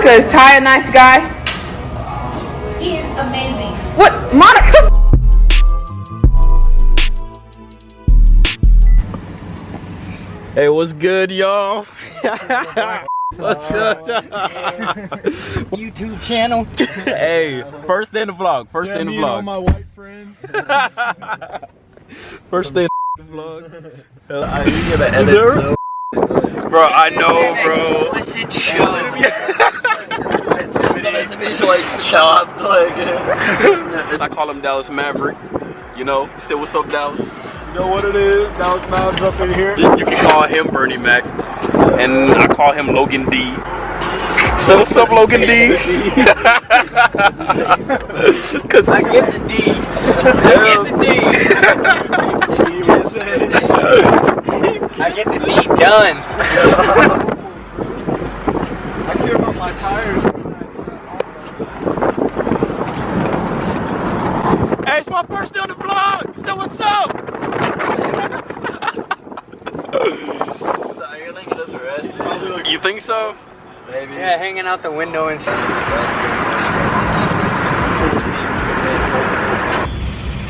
Monica, is Ty a nice guy? He is amazing. What? Monica? Hey, what's good, y'all? What's good? YouTube channel. Hey, first day in the vlog. First day in the vlog. All my white friends. First day in the vlog. Are you gonna edit so? Bro, I know, bro. Explicit show. It's just something to be like chopped, like. I call him Dallas Maverick. You know, still what's up, Dallas? You know what it is? Dallas Mavs up in here. You can call him Bernie Mac, and I call him Logan D. So what's up, Logan D? Cause I get the D. I get the D. I get the D done. I care about my tires. Hey, it's my first day on the vlog. So what's up? You're gonna get us arrested. You think so? Maybe. Yeah, hanging out the window and shit.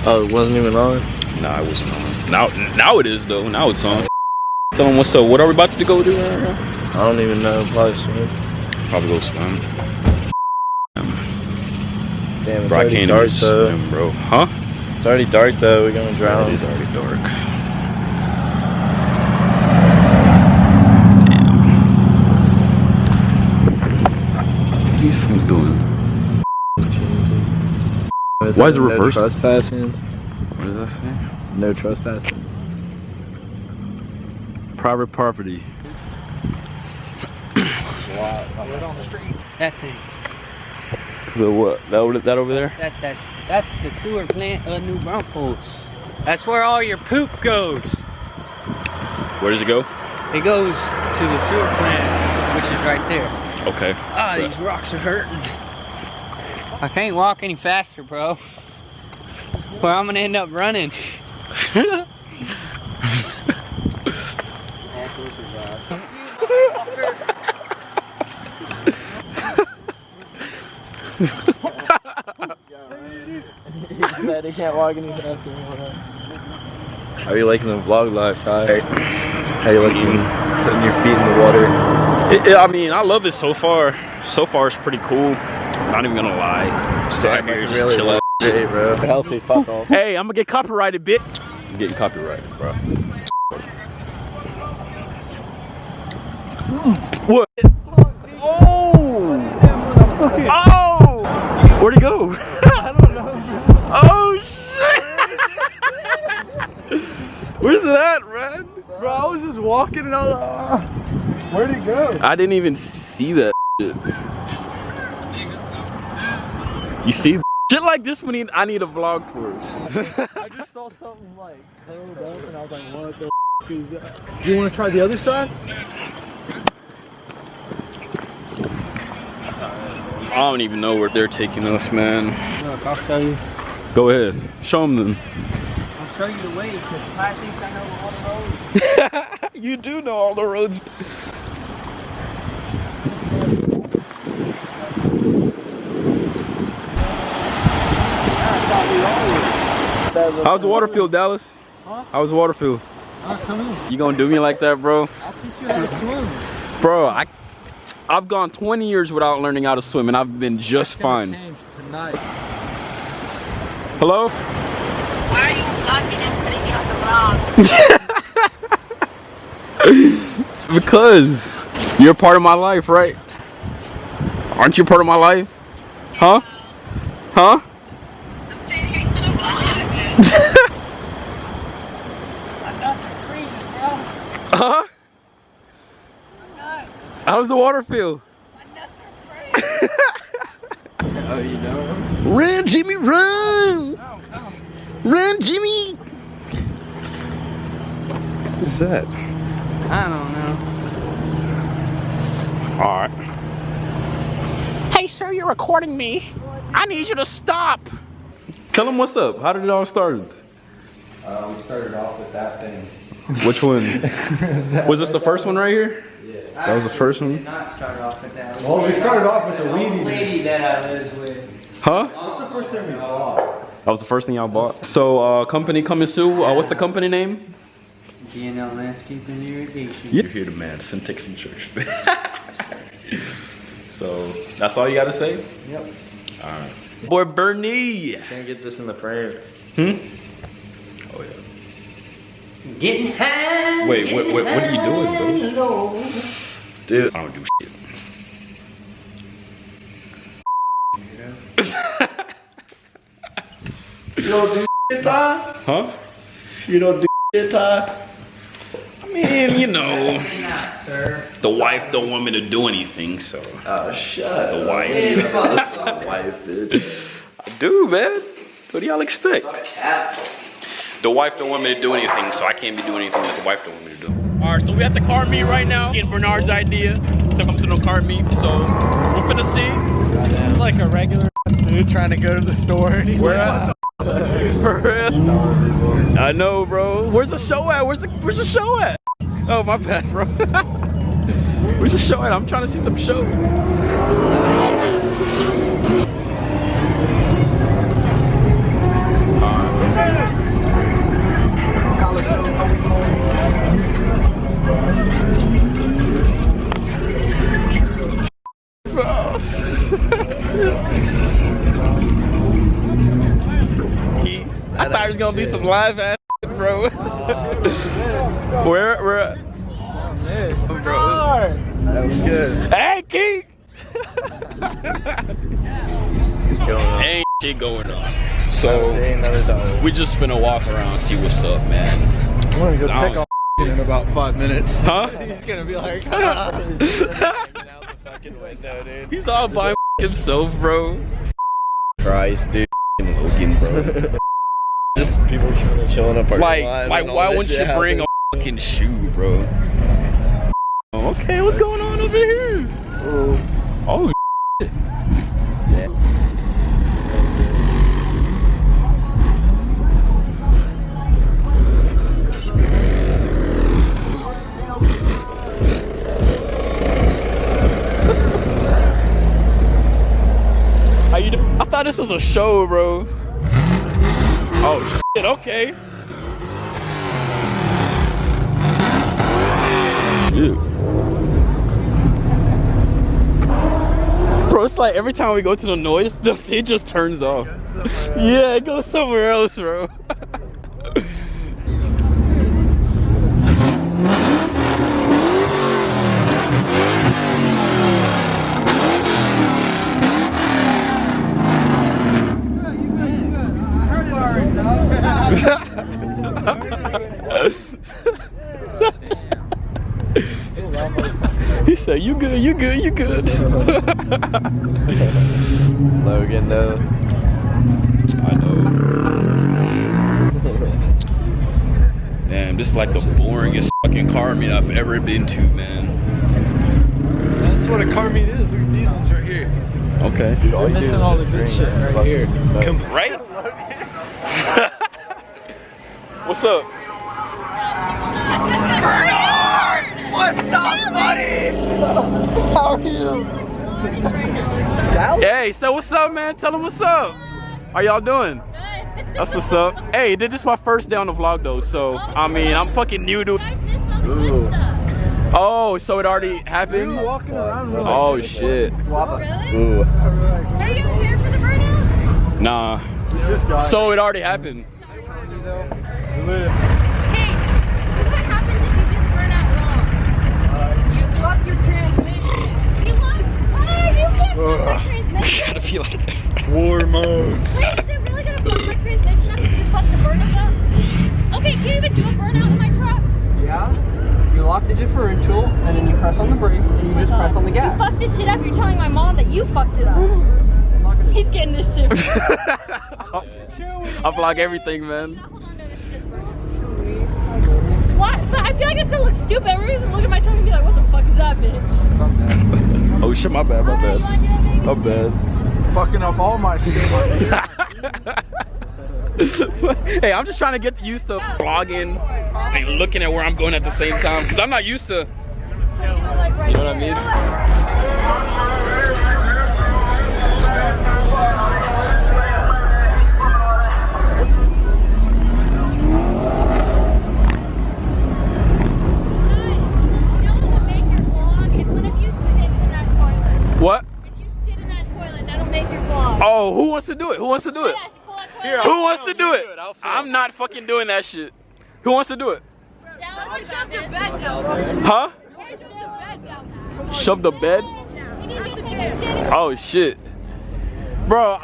Oh, it wasn't even on? Nah, it wasn't on. Now it is though. Now it's on. Tell them what's up. What are we about to go do right now? I don't even know. Probably swim. Probably go swim. Damn, it's Bro, I already can't dark even though. swim, bro. Huh? It's already dark though. We're gonna drown. It is already dark. These fools doing. Why is it reversed? No trespassing. What does that say? No trespassing. Private property. Right on the street. That thing. So what? That over there? That's the sewer plant of New Braunfels. That's where all your poop goes. Where does it go? It goes to the sewer plant, which is right there. Okay. Ah, these rocks are hurting. I can't walk any faster, bro. Or I'm gonna end up running. He can't walk any faster. How are you liking the vlog life, Ty? How you liking putting your feet in the water? I mean, I love it so far. So far, it's pretty cool. Not even gonna lie. Just out here, just really chilling. Hey, bro. Healthy, fuck off. Hey, I'm gonna get copyrighted, bitch. I'm getting copyrighted, bro. What? Oh! Oh! Where'd he go? I don't know. Oh shit! Where's it at, man? Bro, I was just walking and I was like, where'd he go? I didn't even see that shit. You see? Shit like this when I need a vlog for it. I just saw something like curled up and I was like, what the is that? Do you want to try the other side? I don't even know where they're taking us, man. Look, I'll show you. Go ahead. Show them then. I'll show you the way, because I think I know all the roads. You do know all the roads. How's the water feel, Dallas? Huh? How's the water feel? Come in. You gonna do me like that, bro? I'll teach you how to swim. Bro, I've gone 20 years without learning how to swim and I've been just fine. Change tonight. Hello? Why are you vlogging and putting it on the vlog? Because you're a part of my life, right? Aren't you part of my life? Huh? Huh? Huh? How does the water feel? Oh, you know? Run, Jimmy, run! Run, Jimmy! What's that? I don't know. Alright. Hey, sir, you're recording me. I need you to stop. Tell them what's up. How did it all start? We started off with that thing. Which one? Was this the first one right here? Yeah. That was the first one? Did not start off with that. Well, we started off with the old weenie. lady that I was with. Huh? That's the first thing we bought. That was the first thing y'all bought. So, company coming soon. What's the company name? GNL Landscaping Irrigation. Yeah. You're here to man, Syntax and Church. So, that's all you gotta say? Yep. Alright. Boy Bernie! Can't get this in the frame. Hmm? Oh yeah. Getting high. Wait, what are you doing, bro? Dude, I don't do shit. you don't do shit, Ty? Huh? You don't do shit, Ty? I mean, you know, Not, sir. the wife don't want me to do anything, so. Oh, shut The up. wife. The wife, bitch. I do, man. What do y'all expect? The wife don't want me to do anything, so I can't be doing anything that the wife don't want me to do. All right, so we at the car meet right now. Getting Bernard's idea to come to the car meet, so we're finna see. Like a regular dude trying to go to the store. Where at? For real? I know, bro. Where's the show at? Where's the show at? Oh, my bad, bro. Where's the show at? I'm trying to see some show. I thought it was gonna be some live ass, bro. Where? Bro. That was good. Hey, Keith. What's going on? Ain't shit going on. So Another dollar. we just finna walk around, see what's up, man. I'm gonna go Sounds- check off in about 5 minutes. Huh? He's gonna be like, He's all by himself, bro. Christ, dude. Logan, bro. Just people chilling up. Like why wouldn't you bring a fucking shoe, bro? Okay, what's going on over here? Oh, shit. How you I thought this was a show, bro. Oh shit, okay. Ew. Bro, it's like every time we go to the noise, it just turns off. Yeah, it goes somewhere else, bro. He said, you good, you good, you good. Logan, though. I know. Damn, this is like the boringest fucking car meet I've ever been to, man. that's what a car meet is. Look at these ones right here. Okay. Dude, You're missing all the good shit right here. Right? What's up? What's up, buddy? How are you? Hey, so what's up, man? Tell them what's up. How y'all doing? That's what's up. Hey, this is my first day on the vlog though, so I mean, I'm fucking new to. Ooh. Oh, so it already happened? Walking around really Oh shit. Ooh. Are you here for the burnout? Nah. So it already happened. Hey, what happens if you do the burnout wrong? You fuck your transmission. You what? You can't fuck my transmission. Gotta be like that. War mode. Wait, is it really gonna fuck my transmission after you fuck the burnout up? Okay, can you even do a burnout in my truck? Yeah. You lock the differential, and then you press on the brakes, and you just press on the You gas. fucked this shit up, you're telling my mom that you fucked it up. He's getting this shit. I vlog everything, man. Hold on to this. What? But I feel like it's gonna look stupid. Everybody's gonna look at my truck and be like, what the fuck is that bitch? Oh shit, my bad, my bad. My bad. Fucking up all my shit. Hey, I'm just trying to get used to vlogging They looking at where I'm going at the same time because I'm not used to. You know what I mean? What? If you shit in that toilet, that'll make your vlog. Oh, who wants to do it? Who wants to do it? Yes, pull that toilet. Who wants to do it? I'm not fucking doing that shit. Who wants to do it? Dallas, shove your bed down. Huh? Shove the bed down. Shove the bed? Oh shit. Bro,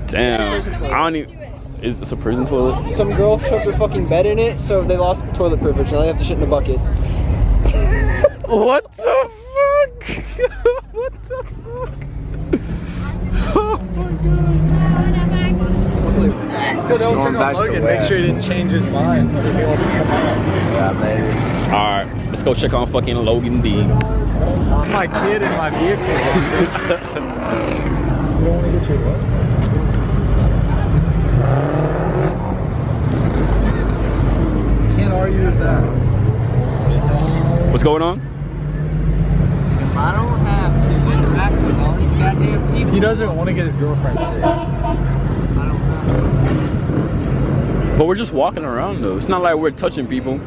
damn. I don't even. Is this a prison toilet? Some girl shoved her fucking bed in it, so they lost toilet privilege. Now they have to shit in a bucket. What the fuck? What the fuck? Oh my god. Let's go double check on Logan. Make sure he didn't change his mind. See if he wants to come out. Yeah, maybe. Alright, let's go check on fucking Logan D. My kid in my vehicle. You don't want to get your bus? Can't argue with that. What's going on? I don't have to interact with all these goddamn people. He doesn't want to get his girlfriend sick. I don't know. But we're just walking around though. It's not like we're touching people.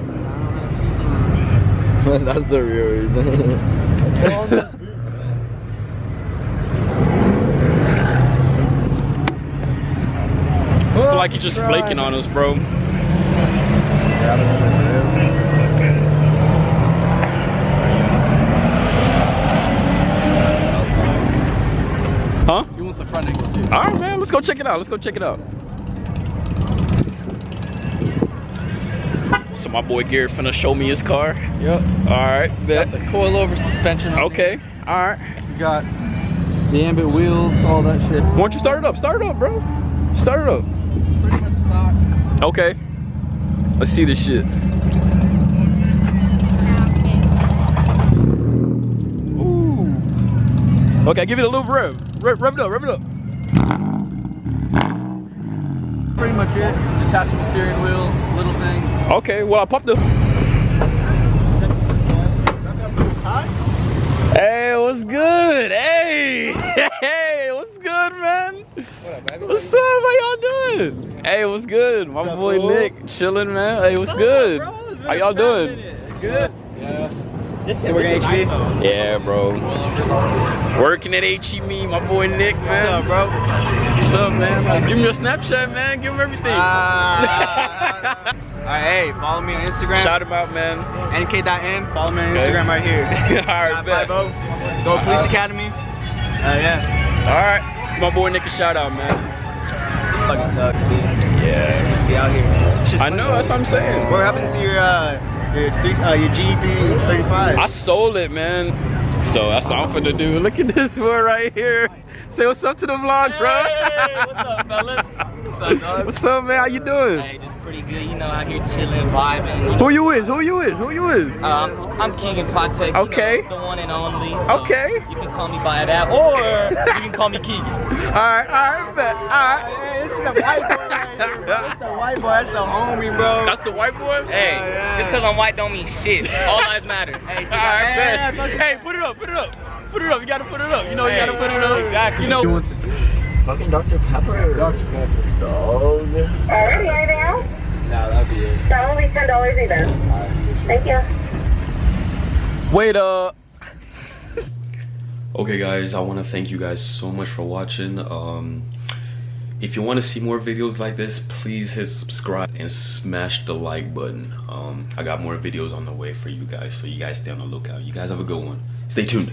That's the real reason. I feel like you're just flaking on us, bro. Huh? You want the front angle too. Alright, man. Let's go check it out. Let's go check it out. So my boy Garrett finna show me his car. Yep. Alright, bet. Got the coilover suspension on Okay. Alright. it. You got the ambit wheels, all that shit. Why don't you start it up? Start it up, bro. Start it up. Pretty much stock. Okay. Let's see this shit. Ooh. Okay, give it a little rev. Rev it up, rev it up. Pretty much it. Detachable steering wheel, little things. Okay, well I popped the. Hey, what's good? Hey, hey, what's good, man? What's up? How y'all doing? Hey, what's good? My boy Nick, chilling, man. Hey, what's good? How y'all doing? Good. So we're gonna HB? Yeah, bro. Working at HEB, my boy Nick, man. What's up, bro? What's up, man? Give me your Snapchat, man. Give him everything. Alright, hey, follow me on Instagram. Shout him out, man. NK.N. Follow me on Okay. Instagram right here. Alright, bet. 50. Go Police Academy. Yeah. Alright. My boy Nick, a shout out, man. Fucking sucks, dude. Yeah. Just be out here. It's just I know, that's what I'm saying. What happened to your G335? I sold it, man. So that's what I'm finna do. Look at this one right here. Say what's up to the vlog, bro. Hey, what's up, fellas? What's up, dog? What's up, man? How you doing? Hey, just pretty good. You know, out here chilling, vibing. You know. Who you is? Who you is? Who you is? I'm Keegan Patek. Okay. You know, the one and only. So Okay. You can call me by that, or you can call me Keegan. Alright, bet. Alright. Hey, this is the white boy right here, bro. That's the white boy. That's the homie, bro. That's the white boy? Hey, just because I'm white don't mean shit. All lives matter. Hey, Alright, bet. hey, Hey, put it up, put it up. Put it up, you gotta put it up. You know you gotta put it up. Exactly. You know. Fucking Dr. Pepper. Dr. Pepper. Dog. Alrighty, anything else? Nah, that'd be it. That will be $10 even. Thank you. Wait, Okay guys, I want to thank you guys so much for watching. If you want to see more videos like this, please hit subscribe and smash the like button. I got more videos on the way for you guys, so you guys stay on the lookout. You guys have a good one. Stay tuned.